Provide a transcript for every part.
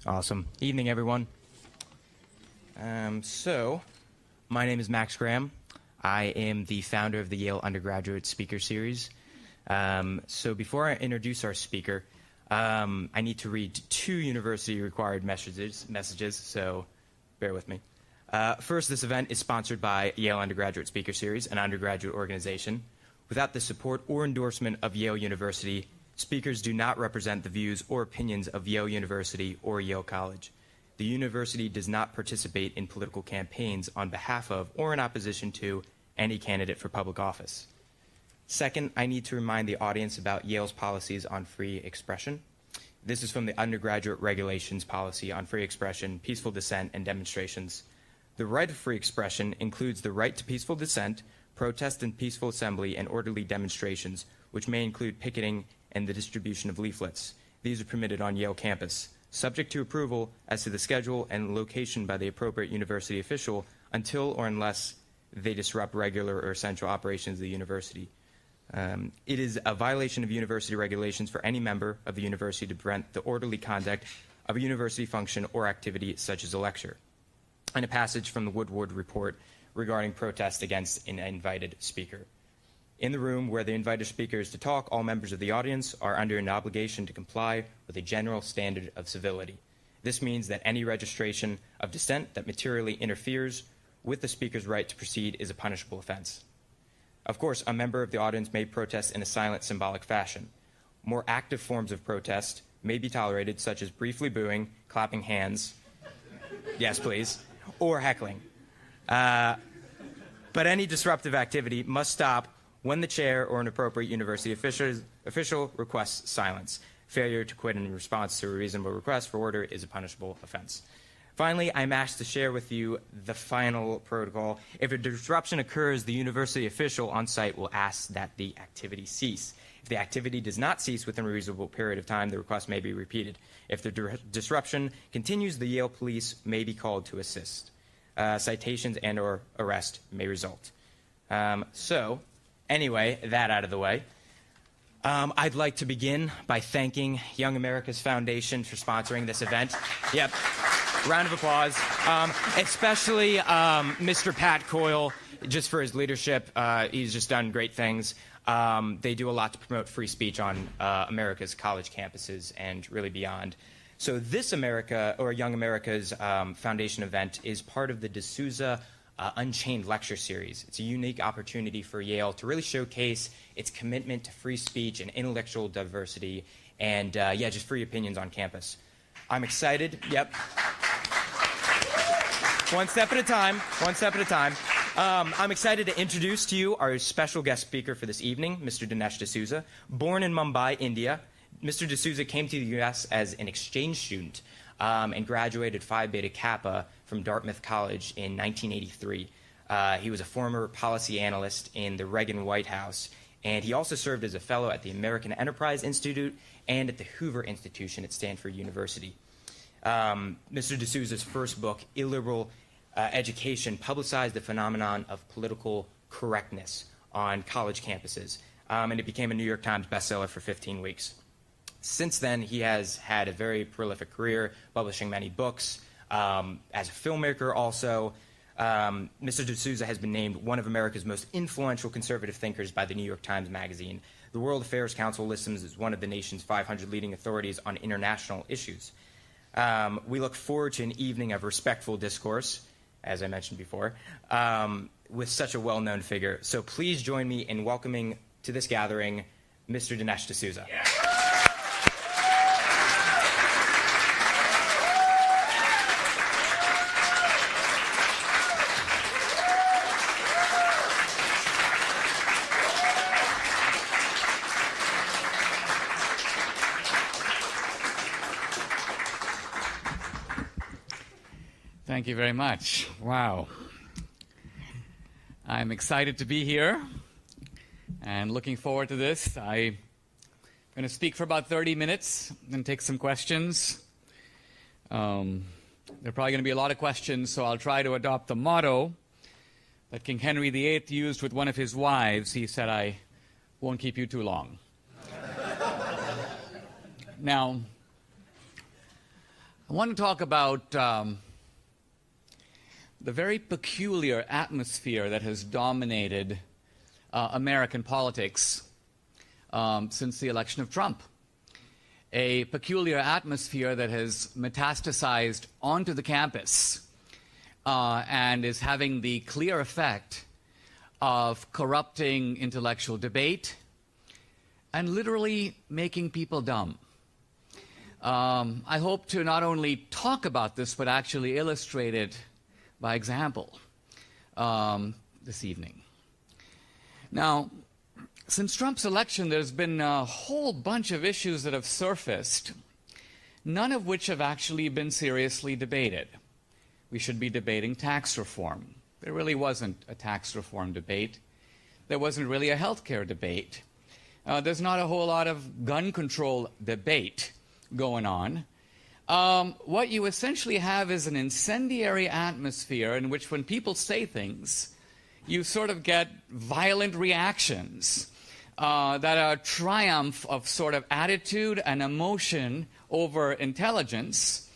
Awesome. Evening, everyone. So, my name is Max Graham. I am the founder of the Yale Undergraduate Speaker Series. So before I introduce our speaker, I need to read 2 university-required messages, so bear with me. First, this event is sponsored by Yale Undergraduate Speaker Series, an undergraduate organization. Without the support or endorsement of Yale University, speakers do not represent the views or opinions of Yale University or Yale College. The university does not participate in political campaigns on behalf of or in opposition to any candidate for public office. Second, I need to remind the audience about Yale's policies on free expression. This is from the undergraduate regulations policy on free expression, peaceful dissent, and demonstrations. The right of free expression includes the right to peaceful dissent, protest and peaceful assembly, and orderly demonstrations, which may include picketing and the distribution of leaflets. These are permitted on Yale campus, subject to approval as to the schedule and location by the appropriate university official until or unless they disrupt regular or essential operations of the university. It is a violation of university regulations for any member of the university to prevent the orderly conduct of a university function or activity such as a lecture. And a passage from the Woodward Report regarding protest against an invited speaker. In the room where the invited speaker is to talk, all members of the audience are under an obligation to comply with a general standard of civility. This means that any registration of dissent that materially interferes with the speaker's right to proceed is a punishable offense. Of course, a member of the audience may protest in a silent, symbolic fashion. More active forms of protest may be tolerated, such as briefly booing, clapping hands, yes please, or heckling. But any disruptive activity must stop when the chair or an appropriate university official requests silence. Failure to quit in response to a reasonable request for order is a punishable offense. Finally, I'm asked to share with you the final protocol. If a disruption occurs, the university official on site will ask that the activity cease. If the activity does not cease within a reasonable period of time, the request may be repeated. If the disruption continues, the Yale police may be called to assist. Citations and or arrest may result. Anyway, that out of the way, I'd like to begin by thanking Young America's Foundation for sponsoring this event. Yep, round of applause. Especially Mr. Pat Coyle, just for his leadership. He's just done great things. They do a lot to promote free speech on America's college campuses and really beyond. So this Young America's Foundation event is part of the DSouza Unchained lecture series. It's a unique opportunity for Yale to really showcase its commitment to free speech and intellectual diversity and, just free opinions on campus. I'm excited. Yep. One step at a time. I'm excited to introduce to you our special guest speaker for this evening, Mr. Dinesh DSouza. Born in Mumbai, India, Mr. DSouza came to the U.S. as an exchange student and graduated Phi Beta Kappa from Dartmouth College in 1983. He was a former policy analyst in the Reagan White House, and he also served as a fellow at the American Enterprise Institute and at the Hoover Institution at Stanford University. Mr. DSouza's first book, Illiberal Education, publicized the phenomenon of political correctness on college campuses, and it became a New York Times bestseller for 15 weeks. Since then, he has had a very prolific career, publishing many books. As a filmmaker also, Mr. DSouza has been named one of America's most influential conservative thinkers by the New York Times Magazine. The World Affairs Council lists him as one of the nation's 500 leading authorities on international issues. We look forward to an evening of respectful discourse, as I mentioned before, with such a well-known figure. So please join me in welcoming to this gathering Mr. Dinesh DSouza. Yeah. Thank you very much. Wow. I'm excited to be here and looking forward to this. I'm going to speak for about 30 minutes and take some questions. There are probably going to be a lot of questions, so I'll try to adopt the motto that King Henry VIII used with one of his wives. He said, "I won't keep you too long." Now, I want to talk about the very peculiar atmosphere that has dominated American politics since the election of Trump. A peculiar atmosphere that has metastasized onto the campus and is having the clear effect of corrupting intellectual debate and literally making people dumb. I hope to not only talk about this, but actually illustrate it by example this evening. Now, since Trump's election, there's been a whole bunch of issues that have surfaced, none of which have actually been seriously debated. We should be debating tax reform. There really wasn't a tax reform debate. There wasn't really a healthcare debate. There's not a whole lot of gun control debate going on. What you essentially have is an incendiary atmosphere in which when people say things, you sort of get violent reactions that are a triumph of sort of attitude and emotion over intelligence.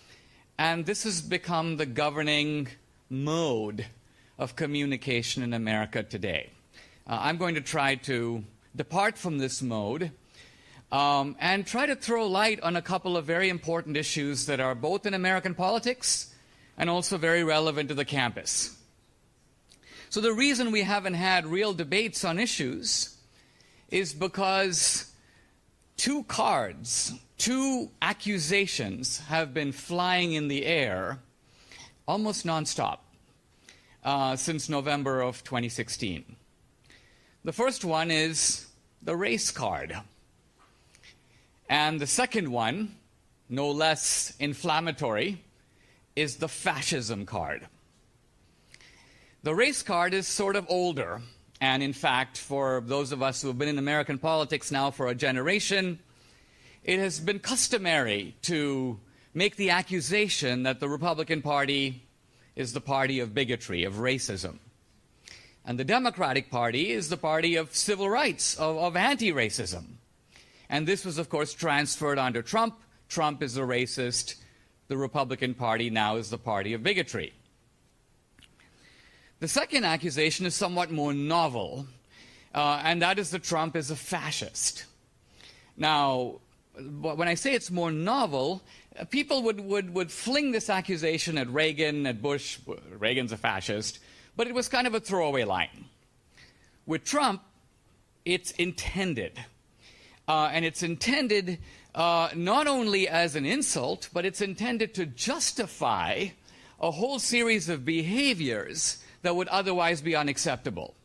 And this has become the governing mode of communication in America today. I'm going to try to depart from this mode and try to throw light on a couple of very important issues that are both in American politics and also very relevant to the campus. So the reason we haven't had real debates on issues is because two accusations have been flying in the air almost nonstop since November of 2016. The first one is the race card. And the second one, no less inflammatory, is the fascism card. The race card is sort of older. And in fact, for those of us who have been in American politics now for a generation, it has been customary to make the accusation that the Republican Party is the party of bigotry, of racism. And the Democratic Party is the party of civil rights, of anti-racism. And this was, of course, transferred under Trump. Trump is a racist. The Republican Party now is the party of bigotry. The second accusation is somewhat more novel, and that is that Trump is a fascist. Now, when I say it's more novel, people would fling this accusation at Reagan, at Bush. Reagan's a fascist, but it was kind of a throwaway line. With Trump, it's intended. And it's intended not only as an insult, but it's intended to justify a whole series of behaviors that would otherwise be unacceptable.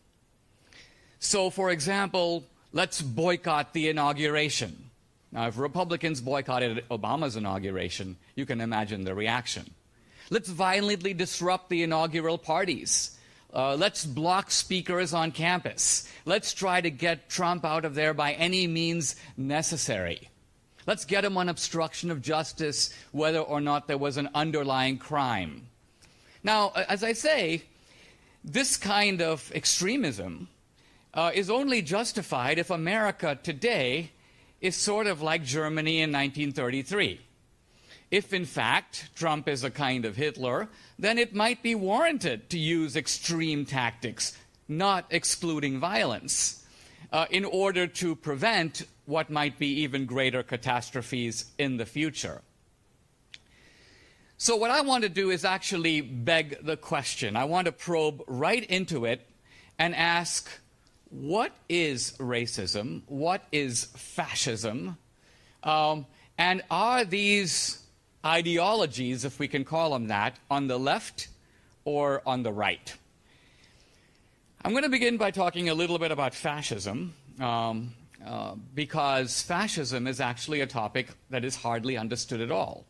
So, for example, let's boycott the inauguration. Now, if Republicans boycotted Obama's inauguration, you can imagine the reaction. Let's violently disrupt the inaugural parties. Let's block speakers on campus. Let's try to get Trump out of there by any means necessary. Let's get him on obstruction of justice, whether or not there was an underlying crime. Now, as I say, this kind of extremism is only justified if America today is sort of like Germany in 1933. If, in fact, Trump is a kind of Hitler, then it might be warranted to use extreme tactics, not excluding violence, in order to prevent what might be even greater catastrophes in the future. So what I want to do is actually beg the question. I want to probe right into it and ask, what is racism? What is fascism? And are these ideologies, if we can call them that, on the left or on the right? I'm going to begin by talking a little bit about fascism, because fascism is actually a topic that is hardly understood at all.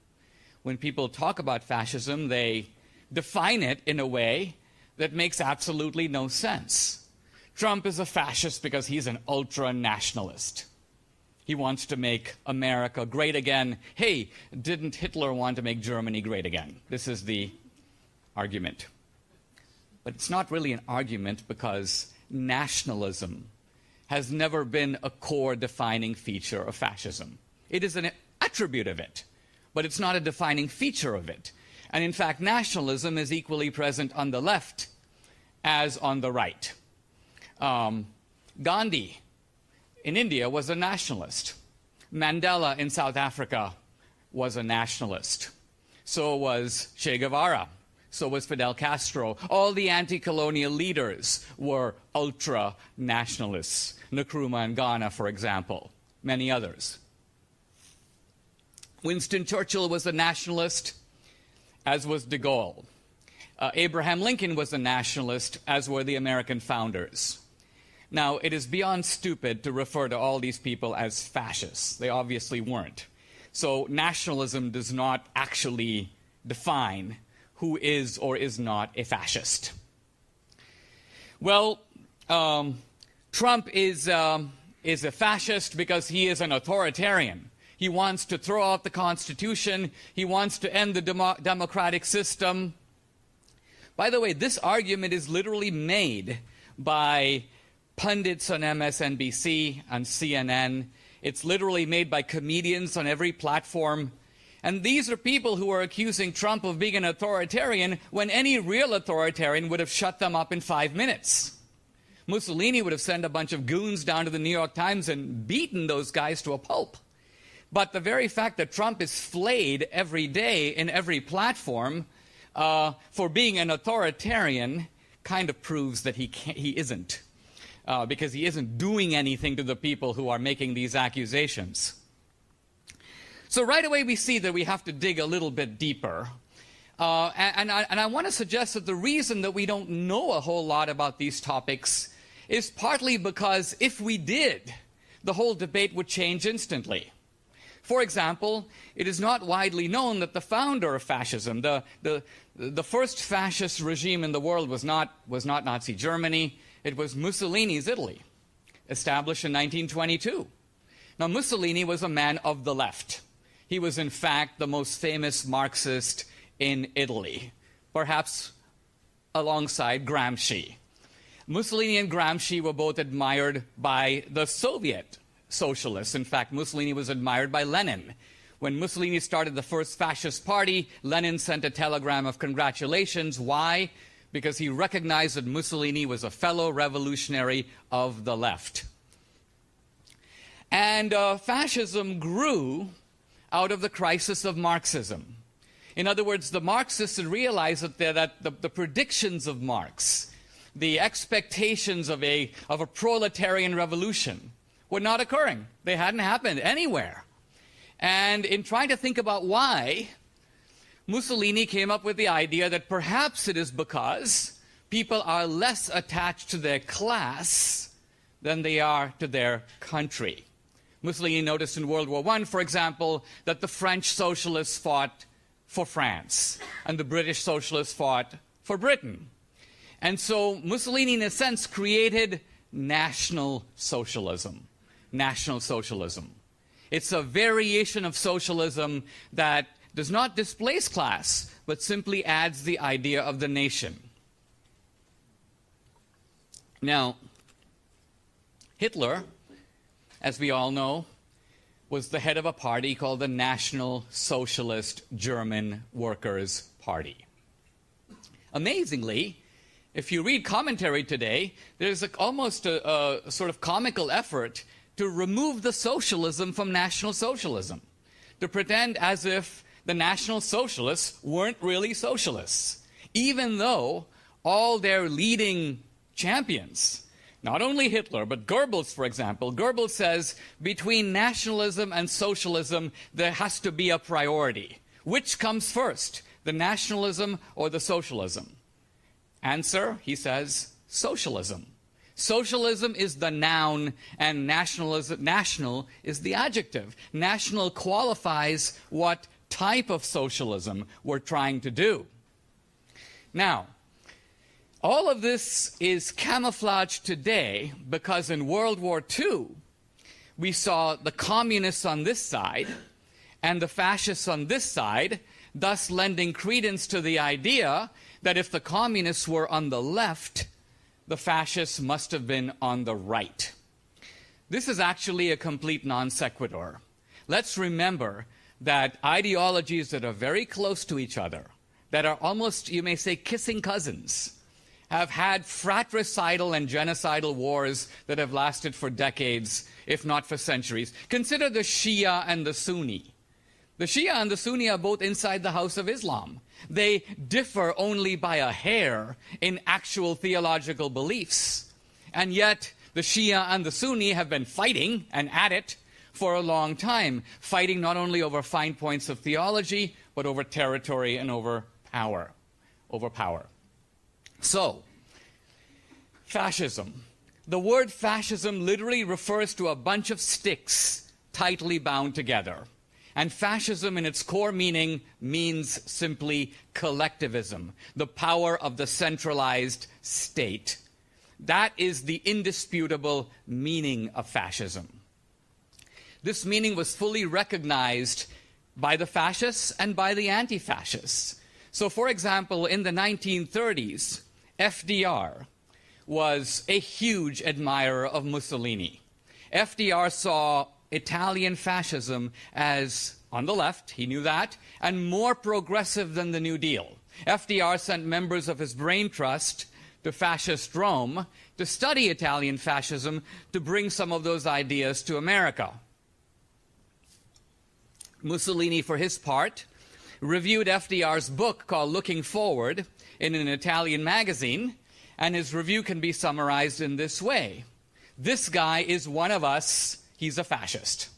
When people talk about fascism, they define it in a way that makes absolutely no sense. Trump is a fascist because he's an ultra-nationalist. He wants to make America great again. Hey, didn't Hitler want to make Germany great again? This is the argument. But it's not really an argument because nationalism has never been a core defining feature of fascism. It is an attribute of it, but it's not a defining feature of it. And in fact, nationalism is equally present on the left as on the right. Gandhi in India was a nationalist. Mandela in South Africa was a nationalist. So was Che Guevara. So was Fidel Castro. All the anti-colonial leaders were ultra-nationalists. Nkrumah in Ghana, for example. Many others. Winston Churchill was a nationalist, as was de Gaulle. Abraham Lincoln was a nationalist, as were the American founders. Now, it is beyond stupid to refer to all these people as fascists. They obviously weren't. So nationalism does not actually define who is or is not a fascist. Well, Trump is a fascist because he is an authoritarian. He wants to throw out the Constitution. He wants to end the democratic system. By the way, this argument is literally made by pundits on MSNBC, on CNN. It's literally made by comedians on every platform. And these are people who are accusing Trump of being an authoritarian when any real authoritarian would have shut them up in 5 minutes. Mussolini would have sent a bunch of goons down to the New York Times and beaten those guys to a pulp. But the very fact that Trump is flayed every day in every platform for being an authoritarian kind of proves that he isn't. Because he isn't doing anything to the people who are making these accusations. So right away we see that we have to dig a little bit deeper. And I want to suggest that the reason that we don't know a whole lot about these topics is partly because if we did, the whole debate would change instantly. For example, it is not widely known that the founder of fascism, the first fascist regime in the world was not Nazi Germany. It was Mussolini's Italy, established in 1922. Now, Mussolini was a man of the left. He was, in fact, the most famous Marxist in Italy, perhaps alongside Gramsci. Mussolini and Gramsci were both admired by the Soviet socialists. In fact, Mussolini was admired by Lenin. When Mussolini started the first fascist party, Lenin sent a telegram of congratulations. Why? Because he recognized that Mussolini was a fellow revolutionary of the left. And fascism grew out of the crisis of Marxism. In other words, the Marxists had realized that the predictions of Marx, the expectations of a proletarian revolution, were not occurring. They hadn't happened anywhere. And in trying to think about why, Mussolini came up with the idea that perhaps it is because people are less attached to their class than they are to their country. Mussolini noticed in World War I, for example, that the French socialists fought for France and the British socialists fought for Britain. And so Mussolini, in a sense, created National Socialism. National Socialism. It's a variation of socialism that does not displace class, but simply adds the idea of the nation. Now, Hitler, as we all know, was the head of a party called the National Socialist German Workers' Party. Amazingly, if you read commentary today, there's almost a sort of comical effort to remove the socialism from National Socialism, to pretend as if the National Socialists weren't really socialists, even though all their leading champions, not only Hitler, but Goebbels, for example, Goebbels says between nationalism and socialism, there has to be a priority. Which comes first, the nationalism or the socialism? Answer, he says, socialism. Socialism is the noun and national is the adjective. National qualifies what type of socialism we're trying to do. Now, all of this is camouflaged today because in World War II, we saw the communists on this side and the fascists on this side, thus lending credence to the idea that if the communists were on the left, the fascists must have been on the right. This is actually a complete non sequitur. Let's remember that ideologies that are very close to each other, that are almost, you may say, kissing cousins, have had fratricidal and genocidal wars that have lasted for decades, if not for centuries. Consider the Shia and the Sunni. The Shia and the Sunni are both inside the House of Islam. They differ only by a hair in actual theological beliefs. And yet, the Shia and the Sunni have been fighting and at it for a long time, fighting not only over fine points of theology, but over territory and over power. So, fascism. The word fascism literally refers to a bunch of sticks tightly bound together. And fascism in its core meaning means simply collectivism, the power of the centralized state. That is the indisputable meaning of fascism. This meaning was fully recognized by the fascists and by the anti-fascists. So, for example, in the 1930s, FDR was a huge admirer of Mussolini. FDR saw Italian fascism as, on the left, he knew that, and more progressive than the New Deal. FDR sent members of his brain trust to fascist Rome to study Italian fascism, to bring some of those ideas to America. Mussolini, for his part, reviewed FDR's book called Looking Forward in an Italian magazine, and his review can be summarized in this way. This guy is one of us, he's a fascist.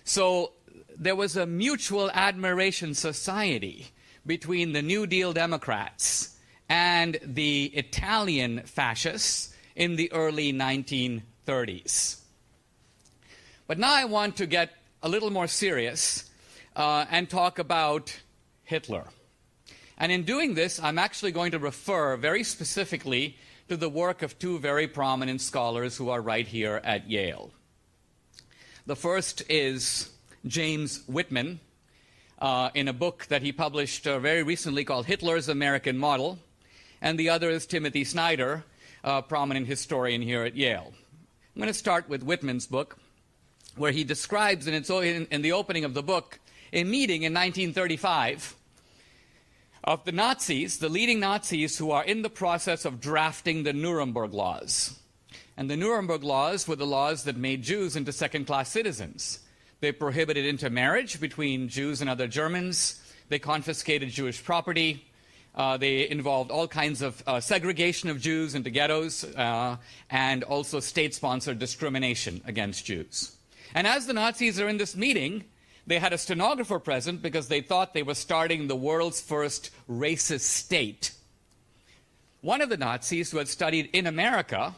So there was a mutual admiration society between the New Deal Democrats and the Italian fascists in the early 1930s. But now I want to get a little more serious and talk about Hitler. And in doing this, I'm actually going to refer very specifically to the work of two very prominent scholars who are right here at Yale. The first is James Whitman, in a book that he published very recently called Hitler's American Model, and the other is Timothy Snyder, a prominent historian here at Yale. I'm going to start with Whitman's book, where he describes in the opening of the book a meeting in 1935 of the Nazis, the leading Nazis, who are in the process of drafting the Nuremberg Laws. And the Nuremberg Laws were the laws that made Jews into second-class citizens. They prohibited intermarriage between Jews and other Germans. They confiscated Jewish property. They involved all kinds of segregation of Jews into ghettos and also state-sponsored discrimination against Jews. And as the Nazis are in this meeting, they had a stenographer present because they thought they were starting the world's first racist state. One of the Nazis who had studied in America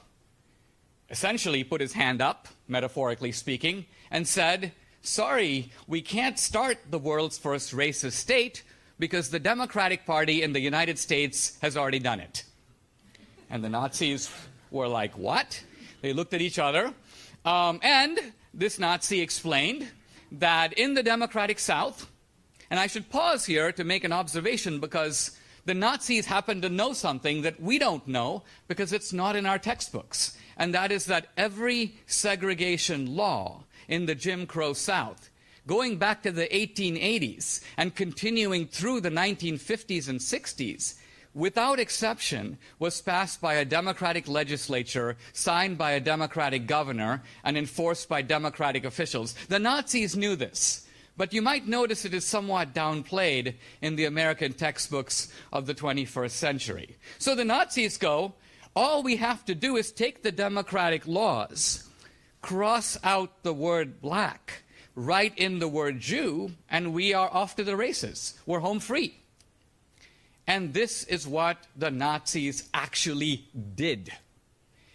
essentially put his hand up, metaphorically speaking, and said, "Sorry, we can't start the world's first racist state because the Democratic Party in the United States has already done it." And the Nazis were like, "What?" They looked at each other, and this Nazi explained that in the democratic South, and I should pause here to make an observation because the Nazis happen to know something that we don't know because it's not in our textbooks, and that is that every segregation law in the Jim Crow South, going back to the 1880s and continuing through the 1950s and 60s, without exception, was passed by a Democratic legislature, signed by a Democratic governor, and enforced by Democratic officials. The Nazis knew this, but you might notice it is somewhat downplayed in the American textbooks of the 21st century. So the Nazis go, all we have to do is take the democratic laws, cross out the word black, write in the word Jew, and we are off to the races. We're home free. And this is what the Nazis actually did.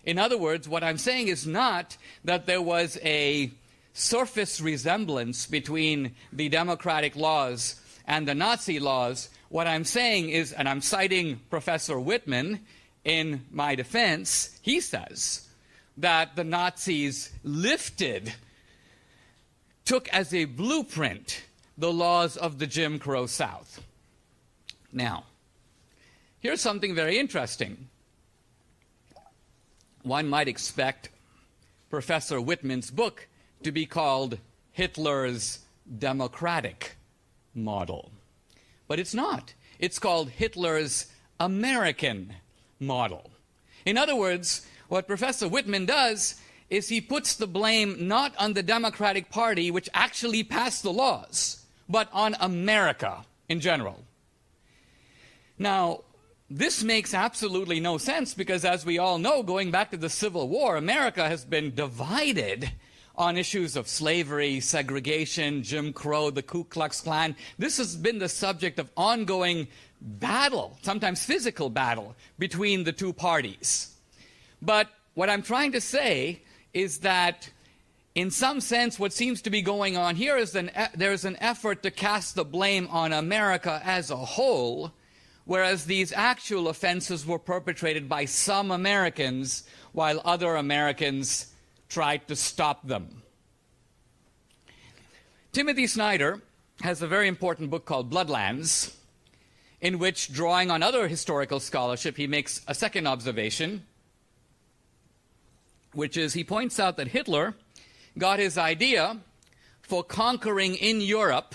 In other words, what I'm saying is not that there was a surface resemblance between the democratic laws and the Nazi laws. What I'm saying is, and I'm citing Professor Whitman in my defense, he says that the Nazis took as a blueprint the laws of the Jim Crow South. Now, here's something very interesting. One might expect Professor Whitman's book to be called Hitler's democratic model. But it's not. It's called Hitler's American model. In other words, what Professor Whitman does is he puts the blame not on the Democratic Party, which actually passed the laws, but on America in general. Now, this makes absolutely no sense because, as we all know, going back to the Civil War, America has been divided on issues of slavery, segregation, Jim Crow, the Ku Klux Klan. This has been the subject of ongoing battle, sometimes physical battle, between the two parties. But what I'm trying to say is that, in some sense, what seems to be going on here is there's an effort to cast the blame on America as a whole, whereas these actual offenses were perpetrated by some Americans while other Americans tried to stop them. Timothy Snyder has a very important book called Bloodlands, in which, drawing on other historical scholarship, he makes a second observation, which is he points out that Hitler got his idea for conquering in Europe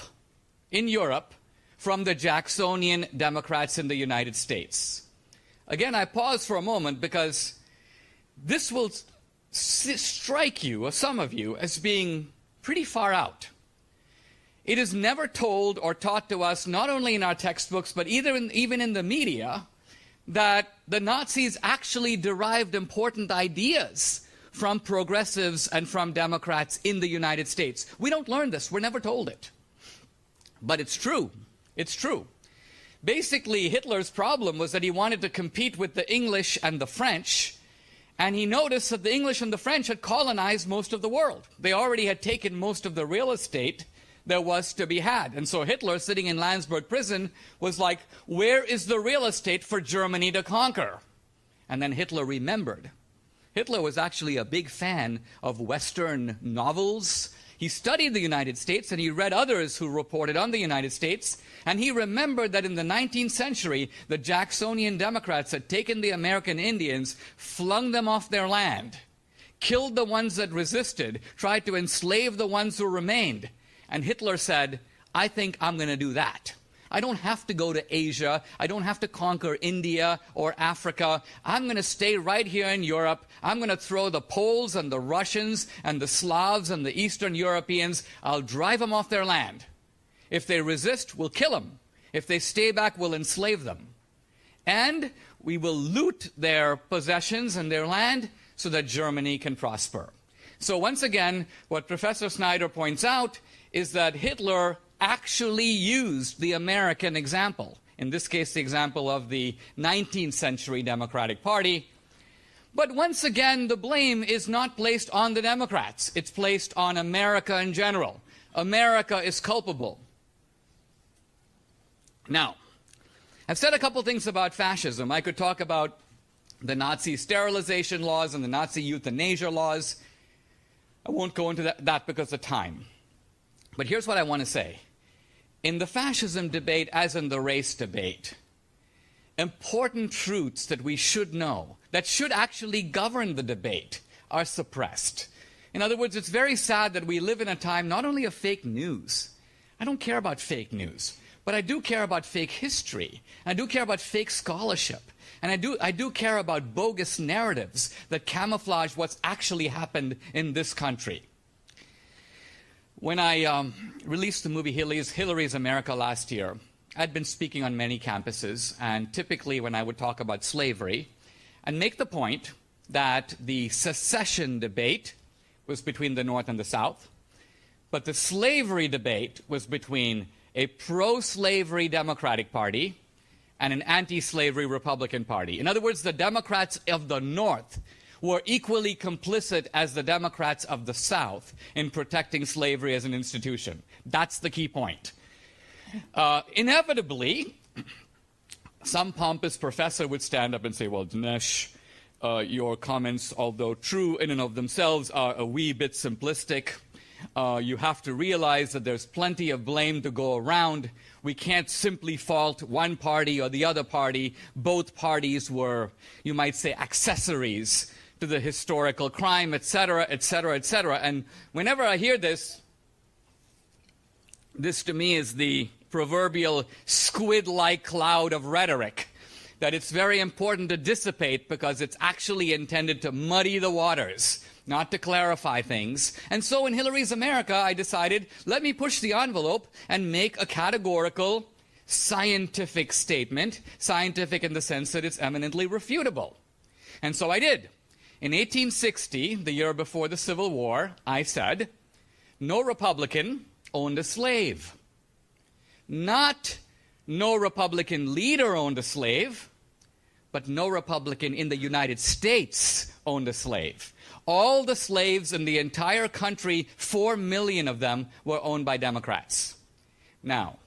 from the Jacksonian Democrats in the United States. Again, I pause for a moment because this will strike you, or some of you, as being pretty far out. It is never told or taught to us, not only in our textbooks, but even in the media, that the Nazis actually derived important ideas from progressives and from Democrats in the United States. We don't learn this. We're never told it. But it's true. It's true. Basically, Hitler's problem was that he wanted to compete with the English and the French, and he noticed that the English and the French had colonized most of the world. They already had taken most of the real estate there was to be had. And so Hitler, sitting in Landsberg prison, was like, where is the real estate for Germany to conquer? And then Hitler remembered. Hitler was actually a big fan of Western novels. He studied the United States, and he read others who reported on the United States, and he remembered that in the 19th century, the Jacksonian Democrats had taken the American Indians, flung them off their land, killed the ones that resisted, tried to enslave the ones who remained. And Hitler said, I think I'm going to do that. I don't have to go to Asia. I don't have to conquer India or Africa. I'm going to stay right here in Europe. I'm going to throw the Poles and the Russians and the Slavs and the Eastern Europeans. I'll drive them off their land. If they resist, we'll kill them. If they stay back, we'll enslave them. And we will loot their possessions and their land so that Germany can prosper. So once again, what Professor Snyder points out is that Hitler actually used the American example, in this case the example of the 19th century Democratic Party. But once again, the blame is not placed on the Democrats. It's placed on America in general. America is culpable. Now, I've said a couple things about fascism. I could talk about the Nazi sterilization laws and the Nazi euthanasia laws. I won't go into that because of time. But here's what I want to say. In the fascism debate, as in the race debate, important truths that we should know, that should actually govern the debate, are suppressed. In other words, it's very sad that we live in a time not only of fake news. I don't care about fake news, but I do care about fake history. I do care about fake scholarship. And I do care about bogus narratives that camouflage what's actually happened in this country. When I released the movie Hillary's America last year, I'd been speaking on many campuses, and typically when I would talk about slavery, I'd make the point that the secession debate was between the North and the South, but the slavery debate was between a pro-slavery Democratic Party and an anti-slavery Republican Party. In other words, the Democrats of the North were equally complicit as the Democrats of the South in protecting slavery as an institution. That's the key point. Inevitably, some pompous professor would stand up and say, well, Dinesh, your comments, although true in and of themselves, are a wee bit simplistic. You have to realize that there's plenty of blame to go around. We can't simply fault one party or the other party. Both parties were, you might say, accessories to the historical crime, etc., etc., etc. And whenever I hear this, This, to me, is the proverbial squid-like cloud of rhetoric that it's very important to dissipate because it's actually intended to muddy the waters, not to clarify things. And so in Hillary's America, I decided, let me push the envelope and make a categorical scientific statement, scientific in the sense that it's eminently refutable. And so I did. In 1860, the year before the Civil War, I said, no Republican owned a slave. Not no Republican leader owned a slave, but no Republican in the United States owned a slave. All the slaves in the entire country, 4 million of them, were owned by Democrats. Now,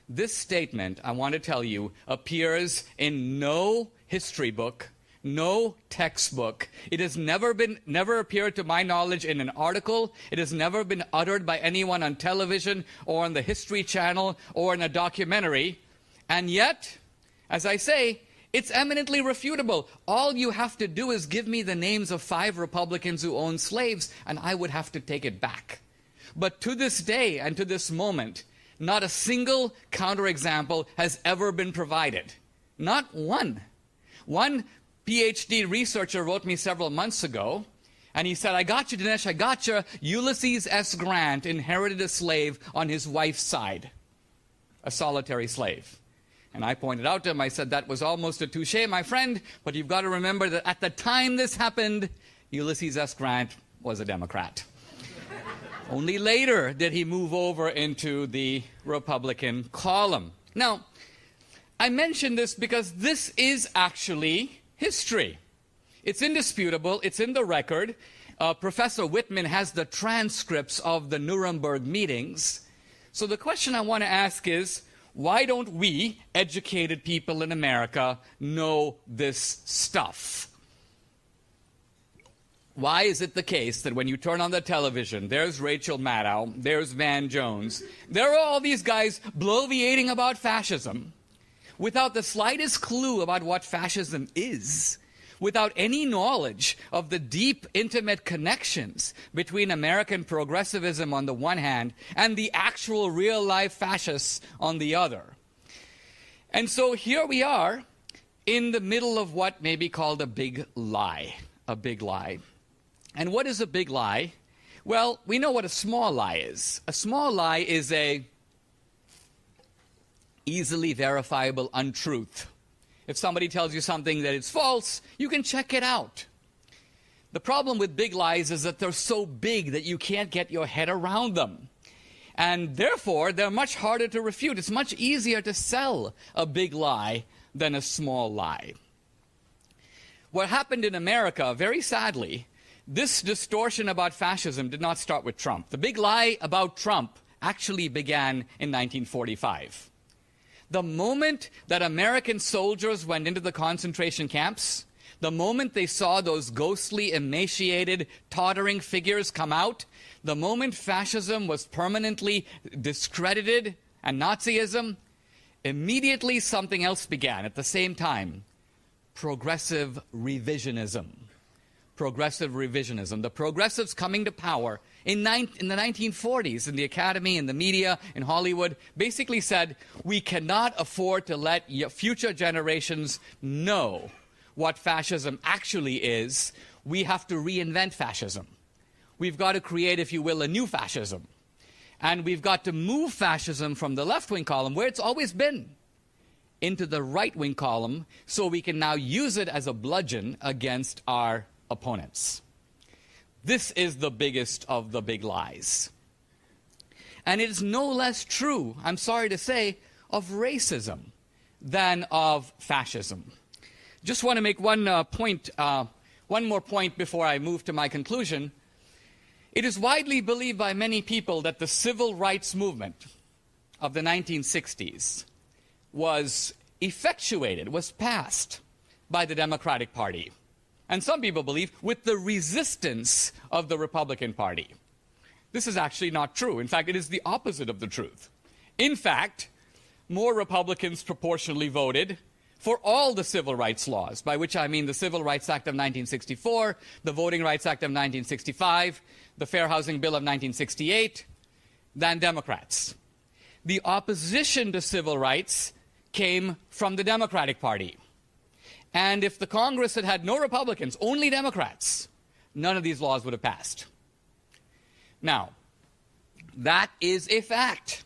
this statement, I want to tell you, appears in no history book, no textbook. It has never appeared to my knowledge in an article. It has never been uttered by anyone on television or on the History Channel or in a documentary. And yet, as I say, it's eminently refutable. All you have to do is give me the names of 5 Republicans who owned slaves, and I would have to take it back. But to this day and to this moment, not a single counterexample has ever been provided. Not one. One PhD researcher wrote me several months ago, and he said, I got you, Dinesh, I got you. Ulysses S. Grant inherited a slave on his wife's side, a solitary slave. And I pointed out to him, I said, that was almost a touche, my friend, but you've got to remember that at the time this happened, Ulysses S. Grant was a Democrat. Only later did he move over into the Republican column. Now, I mention this because this is actually history. It's indisputable. It's in the record. Professor Whitman has the transcripts of the Nuremberg meetings. So the question I want to ask is, why don't we, educated people in America, know this stuff? Why is it the case that when you turn on the television, there's Rachel Maddow, there's Van Jones, there are all these guys bloviating about fascism without the slightest clue about what fascism is, without any knowledge of the deep, intimate connections between American progressivism on the one hand and the actual real-life fascists on the other. And so here we are in the middle of what may be called a big lie, a big lie. And what is a big lie? Well, we know what a small lie is. A small lie is a easily verifiable untruth. If somebody tells you something that is false, you can check it out. The problem with big lies is that they're so big that you can't get your head around them. And therefore, they're much harder to refute. It's much easier to sell a big lie than a small lie. What happened in America, very sadly, this distortion about fascism did not start with Trump. The big lie about Trump actually began in 1945. The moment that American soldiers went into the concentration camps, the moment they saw those ghostly, emaciated, tottering figures come out, the moment fascism was permanently discredited and Nazism, immediately something else began at the same time. Progressive revisionism. Progressive revisionism. The progressives coming to power in the 1940s in the academy, in the media, in Hollywood, basically said, we cannot afford to let future generations know what fascism actually is. We have to reinvent fascism. We've got to create, if you will, a new fascism. And we've got to move fascism from the left-wing column, where it's always been, into the right-wing column, so we can now use it as a bludgeon against our opponents. This is the biggest of the big lies. And it is no less true, I'm sorry to say, of racism than of fascism. Just want to make one more point before I move to my conclusion. It is widely believed by many people that the civil rights movement of the 1960s was effectuated, was passed by the Democratic Party. And some people believe with the resistance of the Republican Party. This is actually not true. In fact, it is the opposite of the truth. In fact, more Republicans proportionally voted for all the civil rights laws, by which I mean the Civil Rights Act of 1964, the Voting Rights Act of 1965, the Fair Housing Bill of 1968, than Democrats. the opposition to civil rights came from the Democratic Party. And if the Congress had had no Republicans, only Democrats, none of these laws would have passed. Now, that is a fact.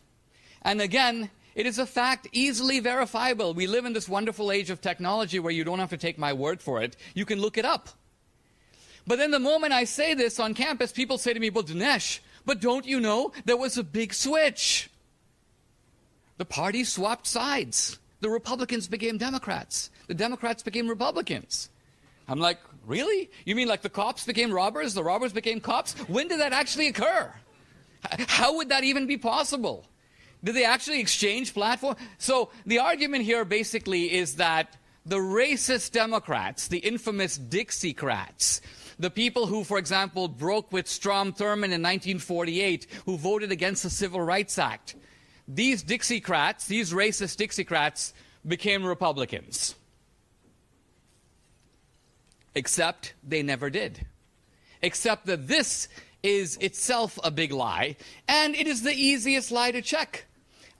And again, it is a fact easily verifiable. We live in this wonderful age of technology where you don't have to take my word for it. You can look it up. But then the moment I say this on campus, people say to me, well, Dinesh, but don't you know there was a big switch? The parties swapped sides. The Republicans became Democrats. The Democrats became Republicans. I'm like, really? You mean like the cops became robbers, the robbers became cops? When did that actually occur? How would that even be possible? Did they actually exchange platform? So the argument here basically is that the racist Democrats, the infamous Dixiecrats, the people who, for example, broke with Strom Thurmond in 1948, who voted against the Civil Rights Act, these Dixiecrats, these racist Dixiecrats, became Republicans. Except they never did. Except that this is itself a big lie, and it is the easiest lie to check.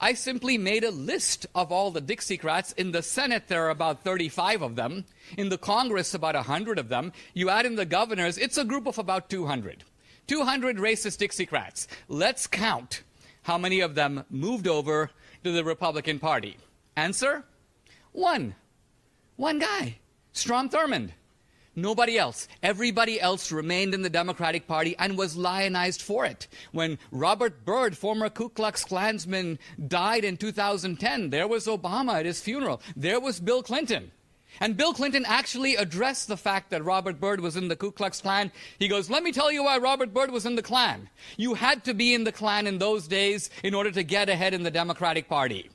I simply made a list of all the Dixiecrats. In the Senate, there are about 35 of them. In the Congress, about 100 of them. You add in the governors, it's a group of about 200. 200 racist Dixiecrats. Let's count how many of them moved over to the Republican Party. Answer? One. One guy. Strom Thurmond. Nobody else. Everybody else remained in the Democratic Party and was lionized for it. When Robert Byrd, former Ku Klux Klansman, died in 2010, there was Obama at his funeral. There was Bill Clinton. And Bill Clinton actually addressed the fact that Robert Byrd was in the Ku Klux Klan. He goes, let me tell you why Robert Byrd was in the Klan. You had to be in the Klan in those days in order to get ahead in the Democratic Party.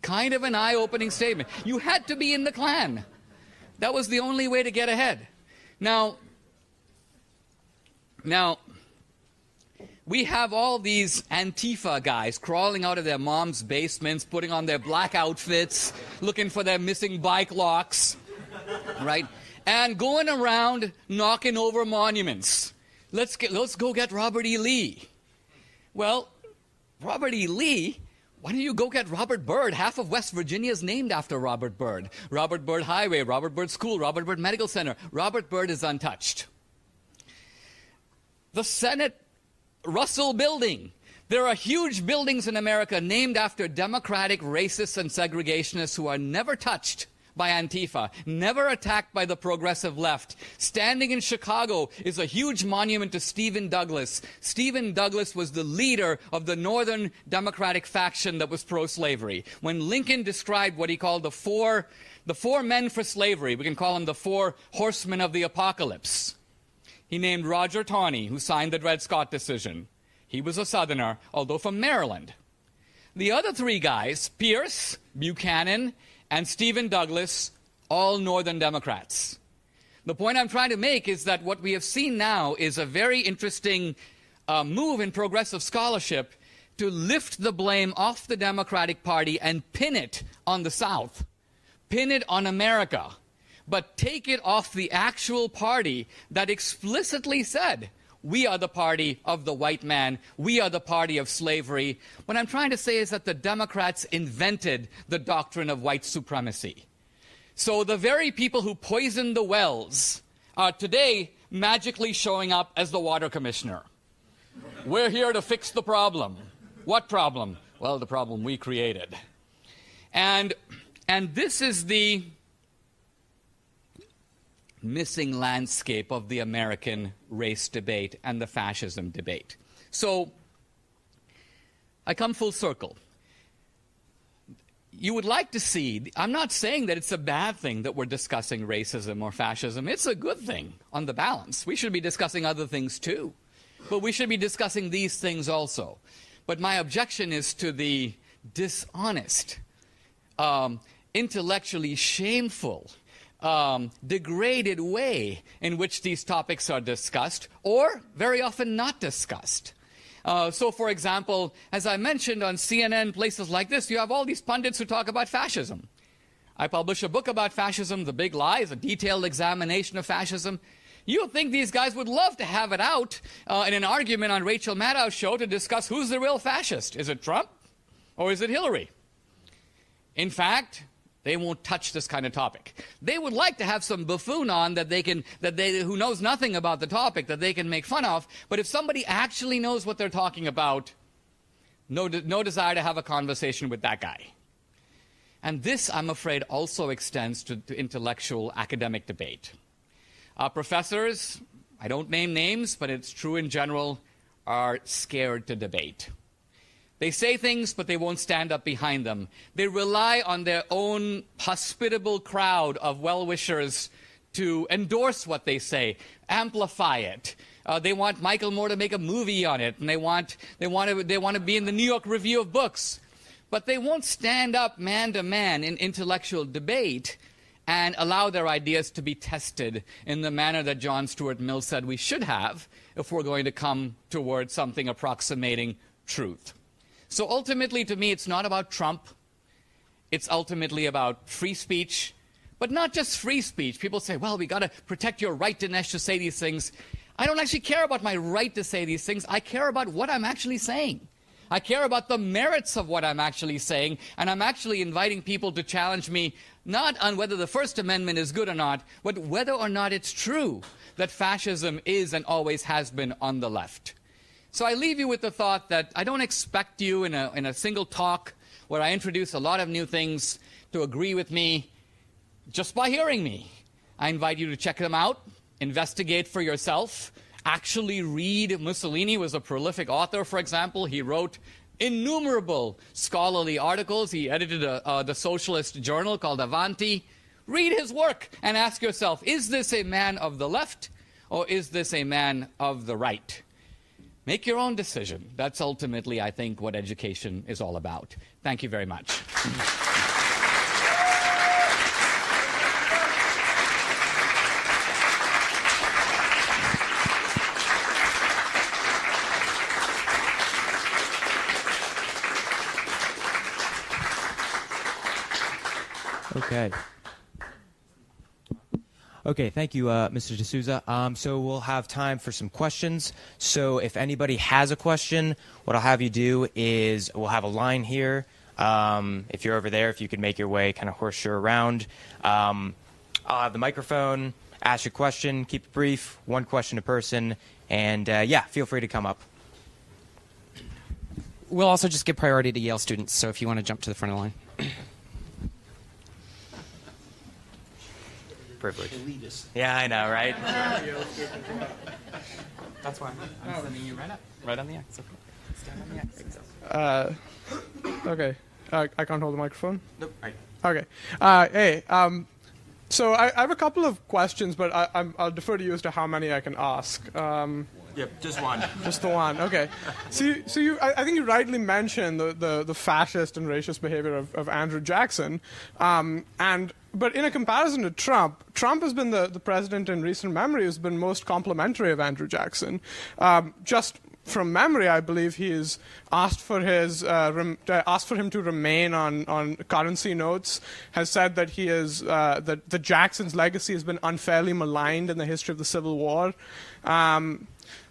Kind of an eye-opening statement. You had to be in the Klan. That was the only way to get ahead. Now, we have all these Antifa guys crawling out of their mom's basements, putting on their black outfits, looking for their missing bike locks, right? And going around knocking over monuments. Let's go get Robert E. Lee. Well, Robert E. Lee, why don't you go get Robert Byrd? Half of West Virginia is named after Robert Byrd. Robert Byrd Highway, Robert Byrd School, Robert Byrd Medical Center. Robert Byrd is untouched. The Senate Russell Building. There are huge buildings in America named after Democratic racists and segregationists who are never touched by Antifa, never attacked by the progressive left. Standing in Chicago is a huge monument to Stephen Douglas. Stephen Douglas was the leader of the Northern Democratic faction that was pro-slavery. When Lincoln described what he called the four men for slavery, we can call them the four horsemen of the apocalypse, he named Roger Taney, who signed the Dred Scott decision. He was a Southerner, although from Maryland. The other three guys, Pierce, Buchanan, and Stephen Douglas, all Northern Democrats. The point I'm trying to make is that what we have seen now is a very interesting move in progressive scholarship to lift the blame off the Democratic Party and pin it on the South, pin it on America, but take it off the actual party that explicitly said, we are the party of the white man. We are the party of slavery. What I'm trying to say is that the Democrats invented the doctrine of white supremacy. So the very people who poisoned the wells are today magically showing up as the water commissioner. We're here to fix the problem. What problem? Well, the problem we created. And this is the missing landscape of the American race debate and the fascism debate. So I come full circle. You would like to see, I'm not saying that it's a bad thing that we're discussing racism or fascism. It's a good thing on the balance. We should be discussing other things too. But we should be discussing these things also. But my objection is to the dishonest, intellectually shameful, degraded way in which these topics are discussed, or very often not discussed. So, for example, as I mentioned on CNN, places like this, you have all these pundits who talk about fascism. I publish a book about fascism, The Big Lie, is a detailed examination of fascism. You would think these guys would love to have it out in an argument on Rachel Maddow's show to discuss who's the real fascist. Is it Trump? Or is it Hillary? In fact, they won't touch this kind of topic. They would like to have some buffoon on who knows nothing about the topic that they can make fun of. But if somebody actually knows what they're talking about, no desire to have a conversation with that guy. And this, I'm afraid, also extends to intellectual academic debate. Professors, I don't name names, but it's true in general, are scared to debate. They say things, but they won't stand up behind them. They rely on their own hospitable crowd of well-wishers to endorse what they say, amplify it. They want Michael Moore to make a movie on it, and they want to be in the New York Review of Books. But they won't stand up man to man in intellectual debate and allow their ideas to be tested in the manner that John Stuart Mill said we should have if we're going to come towards something approximating truth. So ultimately, to me, it's not about Trump. It's ultimately about free speech, but not just free speech. People say, well, we got to protect your right, Dinesh, to say these things. I don't actually care about my right to say these things. I care about what I'm actually saying. I care about the merits of what I'm actually saying, and I'm actually inviting people to challenge me not on whether the First Amendment is good or not, but whether or not it's true that fascism is and always has been on the left. So I leave you with the thought that I don't expect you in a single talk where I introduce a lot of new things to agree with me just by hearing me. I invite you to check them out, investigate for yourself, actually read. Mussolini was a prolific author, for example. He wrote innumerable scholarly articles. He edited the socialist journal called Avanti. Read his work and ask yourself, is this a man of the left or is this a man of the right? Make your own decision. That's ultimately, I think, what education is all about. Thank you very much. Okay, thank you, Mr. DSouza. So we'll have time for some questions. So if anybody has a question, what I'll have you do is we'll have a line here. If you're over there, if you could make your way kind of horseshoe around. I'll have the microphone, ask your question, keep it brief, one question a person, and yeah, feel free to come up. We'll also just give priority to Yale students, so if you want to jump to the front of the line. Privilege. Yeah, I know, right? That's why I'm sending you right up. Right on the X. Okay. Stand on the X. Okay. I can't hold the microphone? Nope. Right. Okay. Hey, so I have a couple of questions, but I'll defer to you as to how many I can ask. Yep, just one. Just the one. Okay. So I think you rightly mentioned the fascist and racist behavior of Andrew Jackson, but in a comparison to Trump has been the president in recent memory who's been most complimentary of Andrew Jackson. Just from memory, I believe he has asked for him to remain on currency notes. Has said that he is that the Jackson's legacy has been unfairly maligned in the history of the Civil War. I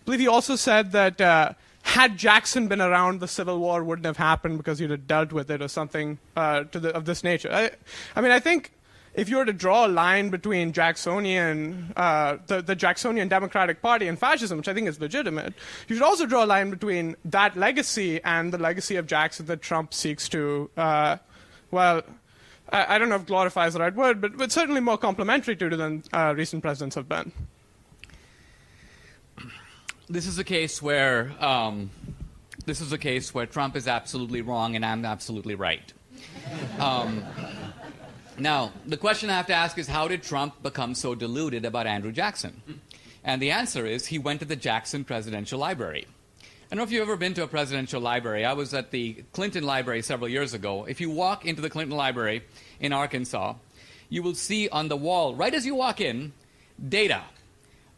believe he also said that had Jackson been around, the Civil War wouldn't have happened because he'd have dealt with it or something of this nature. I mean, I think if you were to draw a line between Jacksonian, the Jacksonian Democratic Party and fascism, which I think is legitimate, you should also draw a line between that legacy and the legacy of Jackson that Trump seeks to, I don't know if glorify is the right word, but certainly more complimentary to than recent presidents have been. This is a case where Trump is absolutely wrong and I'm absolutely right. Now, the question I have to ask is, how did Trump become so deluded about Andrew Jackson? And the answer is, he went to the Jackson Presidential Library. I don't know if you've ever been to a presidential library. I was at the Clinton Library several years ago. If you walk into the Clinton Library in Arkansas, you will see on the wall, right as you walk in, data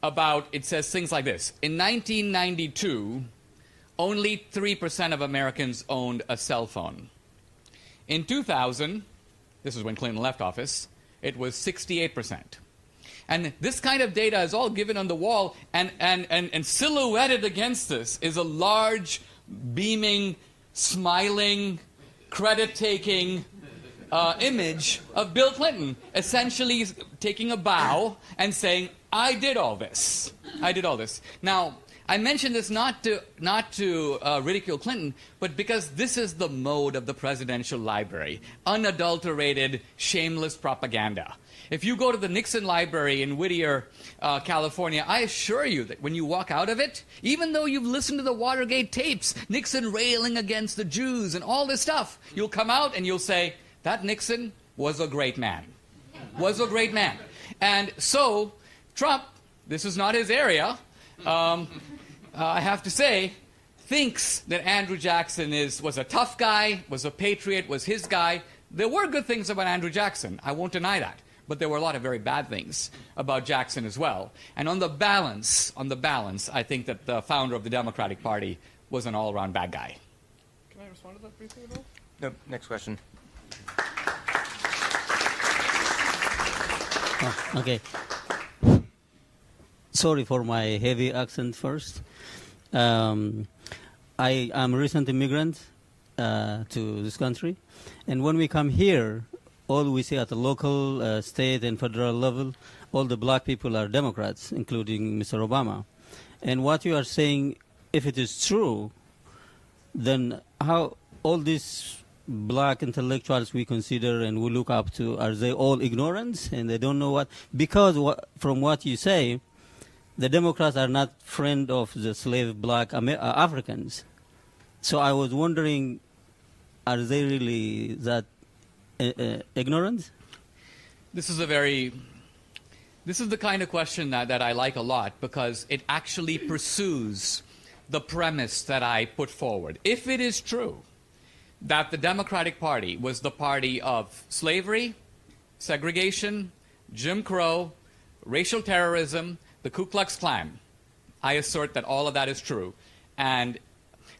about, it says things like this. In 1992, only 3% of Americans owned a cell phone. In 2000, this is when Clinton left office, it was 68%. And this kind of data is all given on the wall, and silhouetted against this is a large, beaming, smiling credit-taking image of Bill Clinton, essentially taking a bow and saying, I did all this. I did all this. Now, I mention this not to ridicule Clinton, but because this is the mode of the presidential library. Unadulterated, shameless propaganda. If you go to the Nixon Library in Whittier, California, I assure you that when you walk out of it, even though you've listened to the Watergate tapes, Nixon railing against the Jews and all this stuff, you'll come out and you'll say, that Nixon was a great man. Was a great man. And so, Trump, this is not his area, I have to say, thinks that Andrew Jackson was a tough guy, was a patriot, was his guy. There were good things about Andrew Jackson. I won't deny that. But there were a lot of very bad things about Jackson as well. And on the balance, I think that the founder of the Democratic Party was an all-around bad guy. Can I respond to that briefly at all? No, next question. Oh, okay. Sorry for my heavy accent first. I am a recent immigrant to this country. And when we come here, all we see at the local, state, and federal level, all the black people are Democrats, including Mr. Obama. And what you are saying, if it is true, then how all these black intellectuals we consider and we look up to, are they all ignorant and they don't know what? Because from what you say, the Democrats are not friend of the slave black Africans. So I was wondering, are they really that ignorant? This is the kind of question that I like a lot because it actually pursues the premise that I put forward. If it is true that the Democratic Party was the party of slavery, segregation, Jim Crow, racial terrorism, the Ku Klux Klan, I assert that all of that is true. And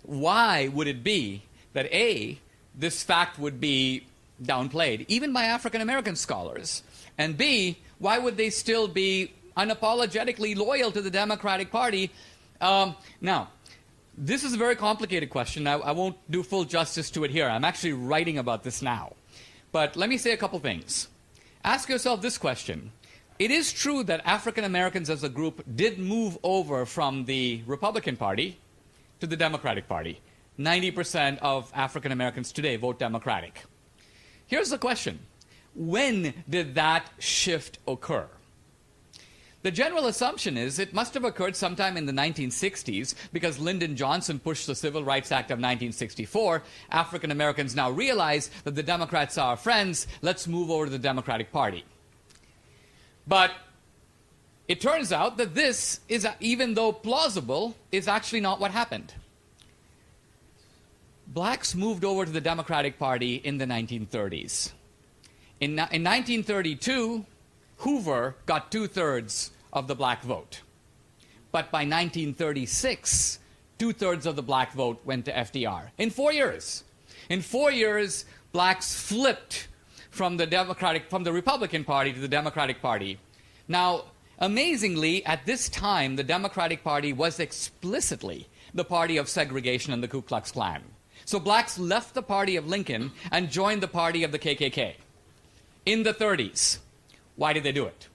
why would it be that A, this fact would be downplayed, even by African American scholars, and B, why would they still be unapologetically loyal to the Democratic Party? Now, this is a very complicated question. I won't do full justice to it here. I'm actually writing about this now. But let me say a couple things. Ask yourself this question. It is true that African Americans as a group did move over from the Republican Party to the Democratic Party. 90% of African Americans today vote Democratic. Here's the question. When did that shift occur? The general assumption is it must have occurred sometime in the 1960s because Lyndon Johnson pushed the Civil Rights Act of 1964. African Americans now realize that the Democrats are our friends. Let's move over to the Democratic Party. But it turns out that this is, even though plausible, is actually not what happened. Blacks moved over to the Democratic Party in the 1930s. In 1932, Hoover got 2/3 of the black vote. But by 1936, 2/3 of the black vote went to FDR. In 4 years. In 4 years, blacks flipped from the Republican Party to the Democratic Party. Now, amazingly, at this time, the Democratic Party was explicitly the party of segregation and the Ku Klux Klan. So blacks left the party of Lincoln and joined the party of the KKK in the 30s. Why did they do it?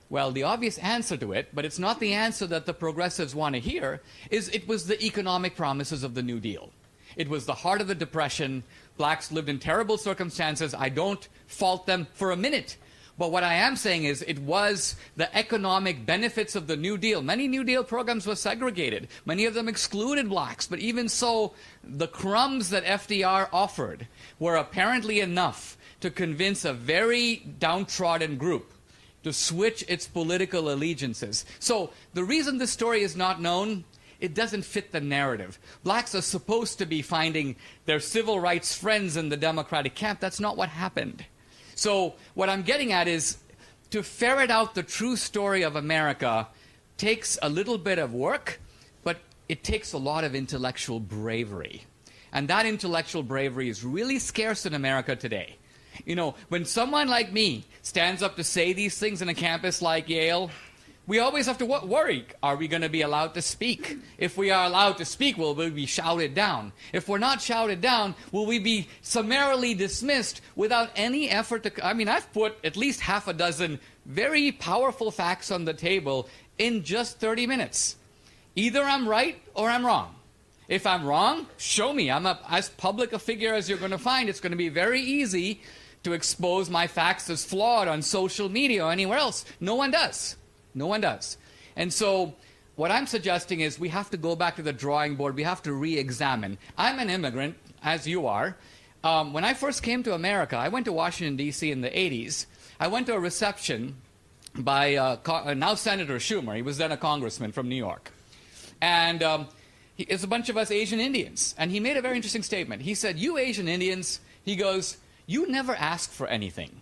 Well, the obvious answer to it, but it's not the answer that the progressives want to hear, is it was the economic promises of the New Deal. It was the heart of the Depression. Blacks lived in terrible circumstances. I don't fault them for a minute. But what I am saying is it was the economic benefits of the New Deal. Many New Deal programs were segregated. Many of them excluded blacks. But even so, the crumbs that FDR offered were apparently enough to convince a very downtrodden group to switch its political allegiances. So the reason this story is not known, it doesn't fit the narrative. Blacks are supposed to be finding their civil rights friends in the Democratic camp. That's not what happened. So what I'm getting at is to ferret out the true story of America takes a little bit of work, but it takes a lot of intellectual bravery. And that intellectual bravery is really scarce in America today. You know, when someone like me stands up to say these things in a campus like Yale, we always have to worry. Are we going to be allowed to speak? If we are allowed to speak, will we be shouted down? If we're not shouted down, will we be summarily dismissed without any effort to... I mean, I've put at least half a dozen very powerful facts on the table in just 30 minutes. Either I'm right or I'm wrong. If I'm wrong, show me. I'm as public a figure as you're going to find. It's going to be very easy to expose my facts as flawed on social media or anywhere else. No one does. No one does. And so what I'm suggesting is we have to go back to the drawing board. We have to re-examine. I'm an immigrant, as you are. When I first came to America, I went to Washington, D.C. in the 80s. I went to a reception by now Senator Schumer. He was then a congressman from New York. And it's a bunch of us Asian Indians. And he made a very interesting statement. He said, you Asian Indians, he goes, you never ask for anything.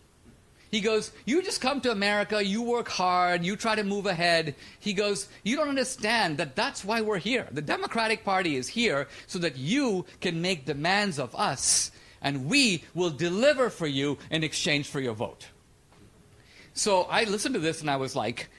He goes, you just come to America, you work hard, you try to move ahead. He goes, you don't understand that that's why we're here. The Democratic Party is here so that you can make demands of us, and we will deliver for you in exchange for your vote. So I listened to this and I was like,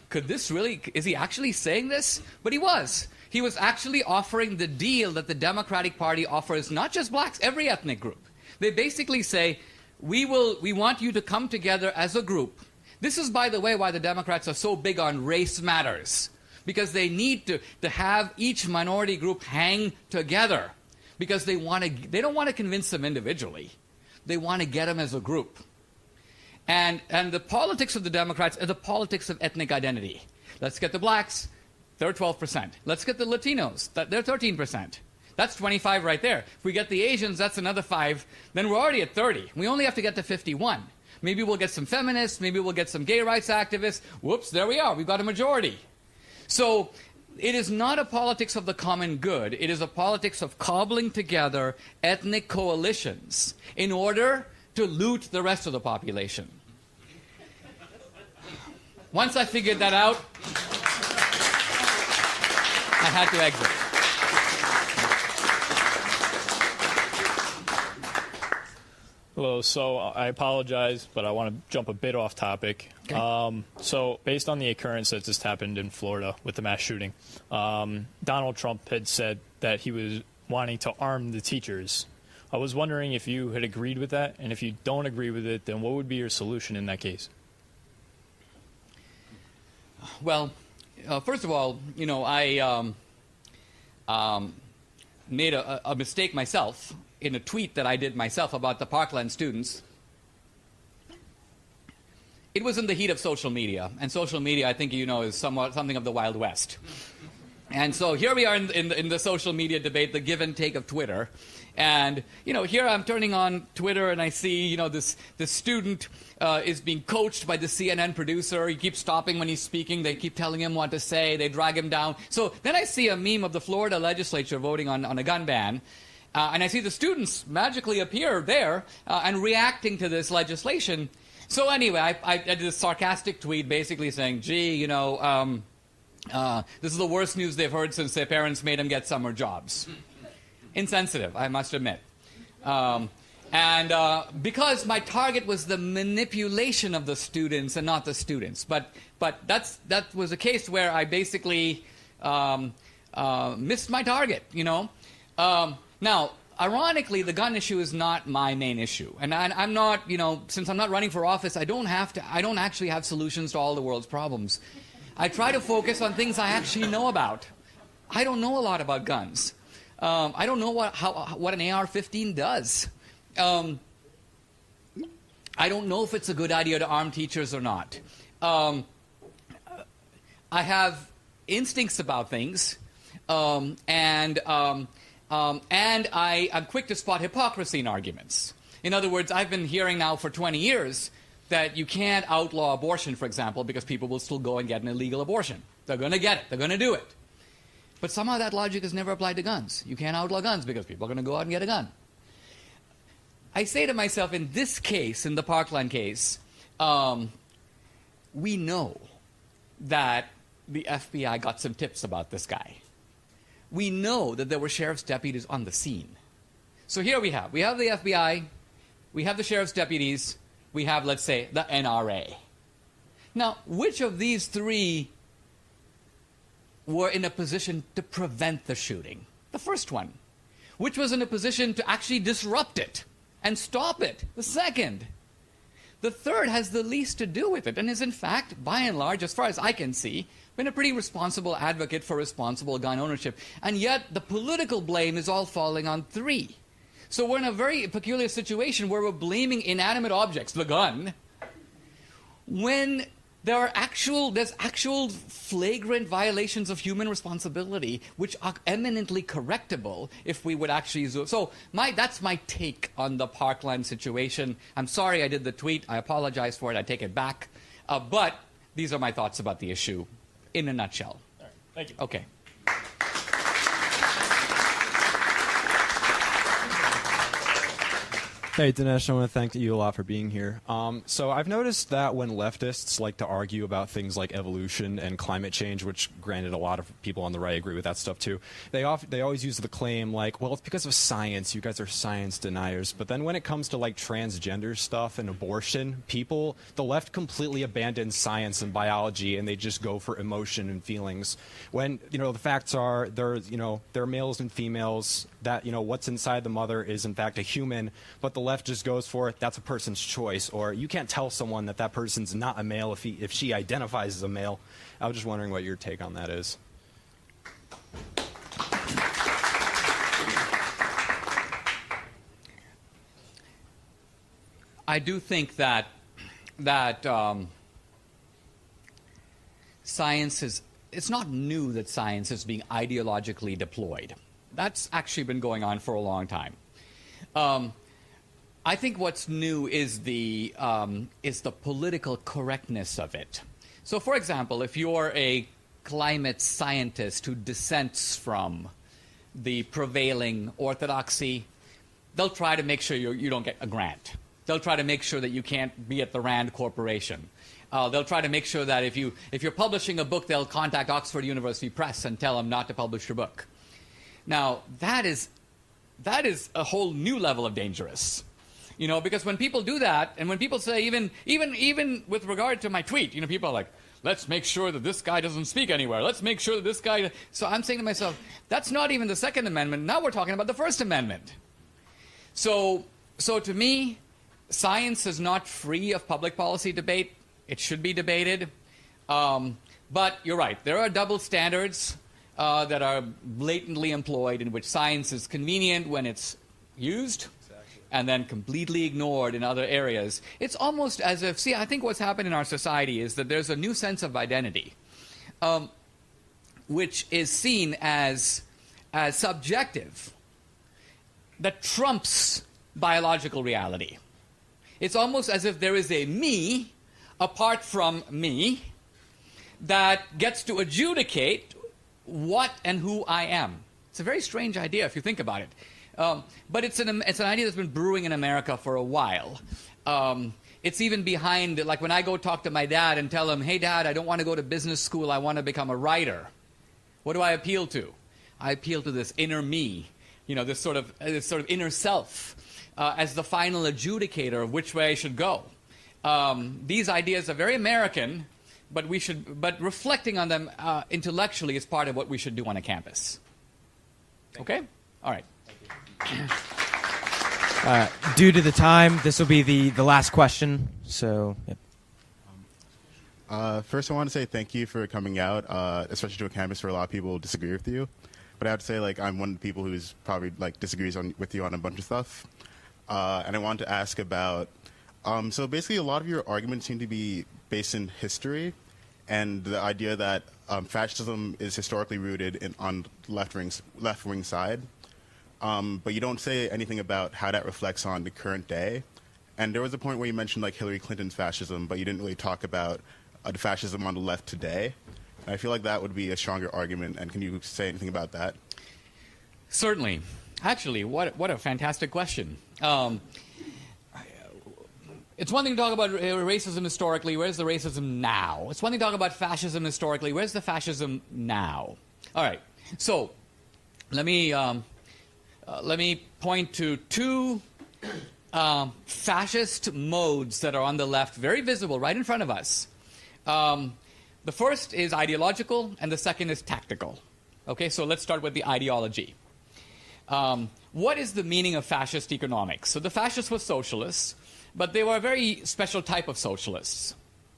could this really, is he actually saying this? But he was. He was actually offering the deal that the Democratic Party offers not just blacks, every ethnic group. They basically say, we want you to come together as a group. This is, by the way, why the Democrats are so big on race matters. Because they need to have each minority group hang together. Because they don't want to convince them individually. They want to get them as a group. And the politics of the Democrats are the politics of ethnic identity. Let's get the blacks, they're 12%. Let's get the Latinos, they're 13%. That's 25 right there. If we get the Asians, that's another 5. Then we're already at 30. We only have to get to 51. Maybe we'll get some feminists. Maybe we'll get some gay rights activists. Whoops, there we are. We've got a majority. So it is not a politics of the common good. It is a politics of cobbling together ethnic coalitions in order to loot the rest of the population. Once I figured that out, I had to exit. Hello, so I apologize, but I want to jump a bit off topic. Okay. So based on the occurrence that just happened in Florida with the mass shooting, Donald Trump had said that he was wanting to arm the teachers. I was wondering if you had agreed with that, and if you don't agree with it, then what would be your solution in that case? Well, first of all, you know, I made a mistake myself in a tweet that I did myself about the Parkland students. It was in the heat of social media, and social media, I think you know, is somewhat something of the Wild West. And so here we are in the social media debate, the give and take of Twitter. And, you know, here I'm turning on Twitter and I see, you know, this student is being coached by the CNN producer. He keeps stopping when he's speaking. They keep telling him what to say. They drag him down. So then I see a meme of the Florida legislature voting on a gun ban. And I see the students magically appear there and reacting to this legislation. So anyway, I did a sarcastic tweet basically saying, gee, you know, this is the worst news they've heard since their parents made them get summer jobs. Insensitive, I must admit. Because my target was the manipulation of the students and not the students. But that was a case where I basically missed my target, you know. Now, ironically, the gun issue is not my main issue. And I'm not, you know, since I'm not running for office, I don't actually have solutions to all the world's problems. I try to focus on things I actually know about. I don't know a lot about guns. I don't know what an AR-15 does. I don't know if it's a good idea to arm teachers or not. I have instincts about things, and I'm quick to spot hypocrisy in arguments. In other words, I've been hearing now for 20 years that you can't outlaw abortion, for example, because people will still go and get an illegal abortion. They're going to get it. They're going to do it. But somehow that logic is never applied to guns. You can't outlaw guns because people are going to go out and get a gun. I say to myself, in this case, in the Parkland case, we know that the FBI got some tips about this guy. We know that there were sheriff's deputies on the scene. So here we have the FBI, we have the sheriff's deputies, we have, let's say, the NRA. Now, which of these three were in a position to prevent the shooting? The first one. Which was in a position to actually disrupt it and stop it? The second. The third has the least to do with it and is, in fact, by and large, as far as I can see, been a pretty responsible advocate for responsible gun ownership. And yet the political blame is all falling on three. So we're in a very peculiar situation where we're blaming inanimate objects, the gun, when there's actual flagrant violations of human responsibility which are eminently correctable if we would actually use. So that's my take on the Parkland situation. I'm sorry I did the tweet. I apologize for it. I take it back. But these are my thoughts about the issue in a nutshell. All right. Thank you. Okay. Hey, Dinesh, I want to thank you a lot for being here. So I've noticed that when leftists like to argue about things like evolution and climate change, which granted a lot of people on the right agree with that stuff too, they always use the claim like, well, it's because of science, you guys are science deniers. But then when it comes to like transgender stuff and abortion, the left completely abandons science and biology and they just go for emotion and feelings. When, the facts are there are males and females, that, what's inside the mother is in fact a human, but the left just goes for it, that's a person's choice, or you can't tell someone that person's not a male if she identifies as a male. I was just wondering what your take on that is. I do think that science is, it's not new that science is being ideologically deployed. That's actually been going on for a long time. I think what's new is the political correctness of it. So, for example, if you're a climate scientist who dissents from the prevailing orthodoxy, they'll try to make sure you don't get a grant. They'll try to make sure that you can't be at the Rand Corporation. They'll try to make sure that if you're publishing a book, they'll contact Oxford University Press and tell them not to publish your book. Now, that is a whole new level of dangerous. Because when people do that, and when people say, even with regard to my tweet, people are like, let's make sure that this guy doesn't speak anywhere. Let's make sure that this guy... So I'm saying to myself, that's not even the Second Amendment. Now we're talking about the First Amendment. So to me, science is not free of public policy debate. It should be debated. But you're right. There are double standards that are blatantly employed in which science is convenient when it's used, and then completely ignored in other areas. It's almost as if, I think what's happened in our society is that there's a new sense of identity, which is seen as subjective, that trumps biological reality. It's almost as if there is a me, apart from me, that gets to adjudicate what and who I am. It's a very strange idea if you think about it. But it's an idea that's been brewing in America for a while. It's even behind, like when I go talk to my dad and tell him, hey, Dad, I don't want to go to business school. I want to become a writer. What do I appeal to? I appeal to this inner me, this sort of inner self as the final adjudicator of which way I should go. These ideas are very American, but reflecting on them intellectually is part of what we should do on a campus. Okay? All right. Due to the time, this will be the last question. So, yep. First, I want to say thank you for coming out, especially to a campus where a lot of people disagree with you. But I have to say, I'm one of the people who's probably disagrees with you on a bunch of stuff. And I wanted to ask about. So basically, a lot of your arguments seem to be based in history, and the idea that fascism is historically rooted on the left-wing side. But you don't say anything about how that reflects on the current day. And there was a point where you mentioned Hillary Clinton's fascism, but you didn't really talk about the fascism on the left today. And I feel like that would be a stronger argument. And can you say anything about that? Certainly. Actually, what a fantastic question. It's one thing to talk about racism historically. Where's the racism now? It's one thing to talk about fascism historically. Where's the fascism now? All right. So let me point to two fascist modes that are on the left, very visible, right in front of us. The first is ideological, and the second is tactical. Okay, so let's start with the ideology. What is the meaning of fascist economics? So the fascists were socialists, but they were a very special type of socialists.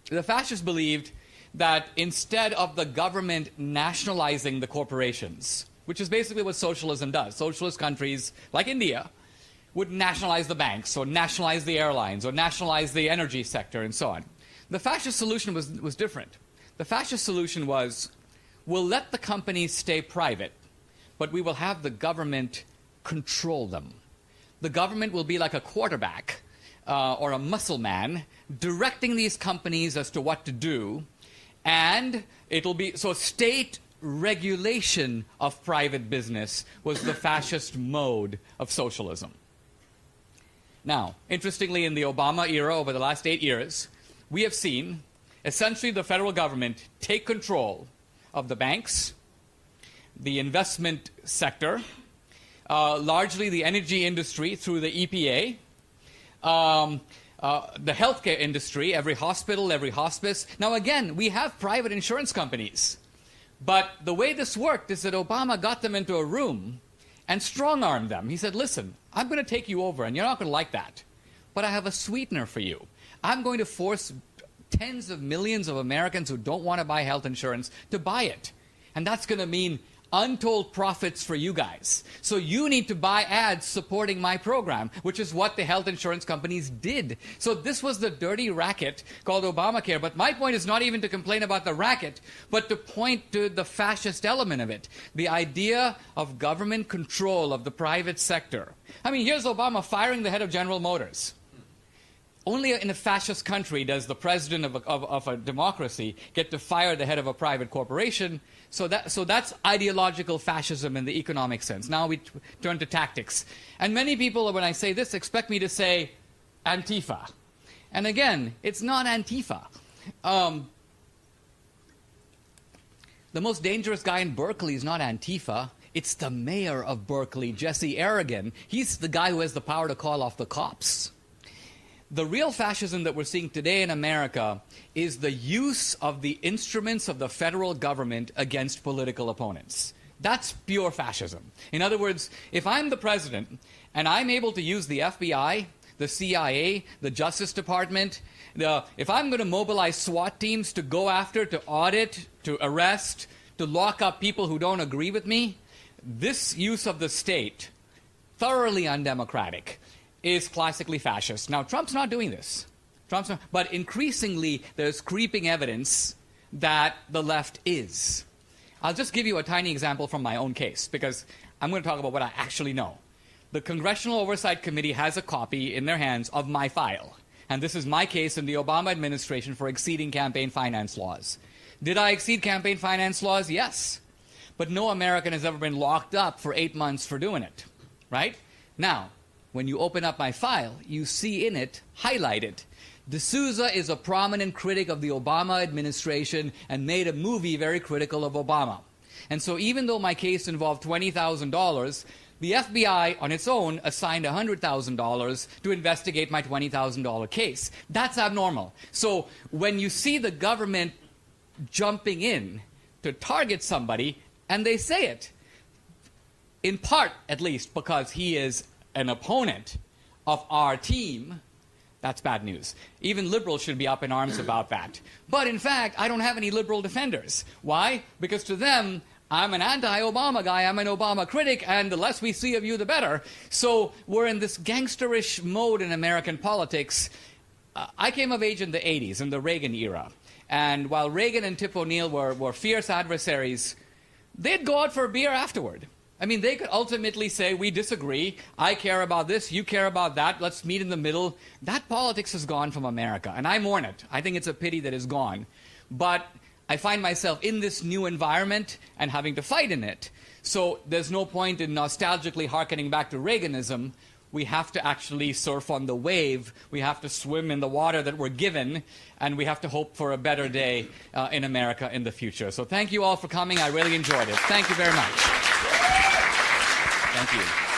The fascists believed that instead of the government nationalizing the corporations, which is basically what socialism does, socialist countries like India would nationalize the banks, or nationalize the airlines, or nationalize the energy sector, and so on. The fascist solution was different. The fascist solution was, we'll let the companies stay private, but we will have the government control them. The government will be like a quarterback or a muscle man directing these companies as to what to do, and it'll be so state regulation of private business was the fascist mode of socialism. Now, interestingly, in the Obama era, over the last 8 years, we have seen essentially the federal government take control of the banks, the investment sector, largely the energy industry through the EPA, the healthcare industry, every hospital, every hospice. Now, again, we have private insurance companies. But the way this worked is that Obama got them into a room and strong-armed them. He said, listen, I'm going to take you over, and you're not going to like that. But I have a sweetener for you. I'm going to force tens of millions of Americans who don't want to buy health insurance to buy it. And that's going to mean untold profits for you guys. So you need to buy ads supporting my program, which is what the health insurance companies did. So this was the dirty racket called Obamacare. But my point is not even to complain about the racket, but to point to the fascist element of it. The idea of government control of the private sector. I mean, here's Obama firing the head of General Motors. Only in a fascist country does the president of a democracy get to fire the head of a private corporation. So that's ideological fascism in the economic sense. Now we turn to tactics. And many people, when I say this, expect me to say Antifa. And again, it's not Antifa. The most dangerous guy in Berkeley is not Antifa. It's the mayor of Berkeley, Jesse Aragon. He's the guy who has the power to call off the cops. The real fascism that we're seeing today in America is the use of the instruments of the federal government against political opponents. That's pure fascism. In other words, if I'm the president and I'm able to use the FBI, the CIA, the Justice Department, if I'm going to mobilize SWAT teams to go after, to audit, to arrest, to lock up people who don't agree with me, this use of the state, thoroughly undemocratic, is classically fascist. Now, Trump's not doing this. But increasingly, there's creeping evidence that the left is. I'll just give you a tiny example from my own case, because I'm going to talk about what I actually know. The Congressional Oversight Committee has a copy in their hands of my file. And this is my case in the Obama administration for exceeding campaign finance laws. Did I exceed campaign finance laws? Yes. But no American has ever been locked up for 8 months for doing it. Right? Now, when you open up my file, you see in it, highlighted, DSouza is a prominent critic of the Obama administration and made a movie very critical of Obama. And so even though my case involved $20,000, the FBI on its own assigned $100,000 to investigate my $20,000 case. That's abnormal. So when you see the government jumping in to target somebody, and they say it, in part at least because he is an opponent of our team, that's bad news. Even liberals should be up in arms about that. But in fact, I don't have any liberal defenders. Why? Because to them, I'm an anti-Obama guy, I'm an Obama critic, and the less we see of you, the better. So we're in this gangsterish mode in American politics. I came of age in the 80s, in the Reagan era. And while Reagan and Tip O'Neill were fierce adversaries, they'd go out for a beer afterward. I mean, they could ultimately say, we disagree, I care about this, you care about that, let's meet in the middle. That politics has gone from America, and I mourn it. I think it's a pity that it's gone. But I find myself in this new environment and having to fight in it. So there's no point in nostalgically hearkening back to Reaganism. We have to actually surf on the wave. We have to swim in the water that we're given, and we have to hope for a better day in America in the future. So thank you all for coming. I really enjoyed it. Thank you very much. Thank you.